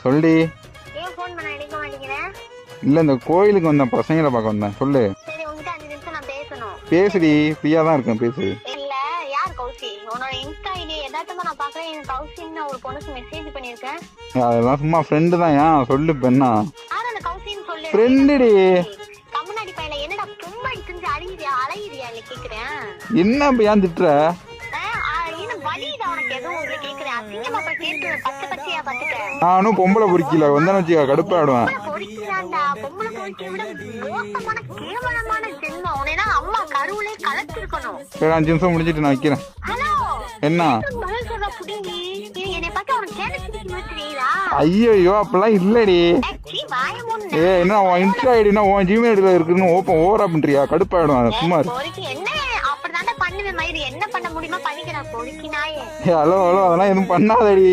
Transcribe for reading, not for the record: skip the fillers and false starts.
சொல்டி. ஏன் ஃபோன் பண்ண எடுக்க மாட்டேங்கிற? இல்ல இந்த கோயிலுக்கு வந்தேன், பசங்களை பார்க்க வந்தேன். சொல்லு. சரி உன்கிட்ட 5 நிமிஷம் நான் பேசணும். பேசுடி, ஃப்ரீயா தான் இருக்கேன், பேசு. இல்ல யார் கௌசி? உன்னோட இன்ஸ்டா ஐடி எதார்த்தமா நான் பாக்குறேன். கௌசின்னு ஒரு பொண்ணுக்கு மெசேஜ் பண்ணிருக்கேன். அதெல்லாம் சும்மா ஃப்ரெண்டு தான். ஏன் சொல்லு பெண்ணா? யார் அந்த கௌசின்னு சொல்லு. ஃப்ரெண்டுடி. கம்முனாடி பையல என்னடா தும்பை திஞ்சு அழகிறியா அழகிறியா இல்ல கேக்குறேன். என்ன இப்ப ஏன் திட்டுற? என்ன வலிதா உனக்கு எதுவும் இல்ல கேக்குறேன். அசிங்கமா போய் கேட்டு பச்சை பச்சையா பாத்துட்டேன். நானும் பொம்பளை பொறுக்கல வந்தேன்னு வச்சுக்கா கடுப்பாடுவேன். பொறுக்கிறான்டா. பொம்பளை பொறுக்கிய விட மோசமான கேவலமான ஜென்மம். உன்னை அம்மா கருவிலே கலத்திருக்கணும். சரி 5 நிமிஷம் முடிஞ்சிட்டு நான் வைக்கிறேன். ஹலோ என்ன? புடிங்கி என்னை பார்த்து அவனுக்கு கேட்டு தெரியுதா? ஐயோ அப்பெல்லாம் இல்லடி. வாயமுன்னு என்ன உன் இன்ஸ்டா ஐடினா உன் ஜிமெயில் ஐடியில இருக்குன்னு ஓவரா பண்றியா? கடுப்பாயிடும் சும்மா. பொறுக்கி என்ன அப்படிதாண்டா பண்ணுவேன் மயிறு. என்ன பண்ண முடியுமா பண்ணிக்கிறா பொறுக்கி நாயே. ஹலோ அதெல்லாம் எதுவும் பண்ணாதடி.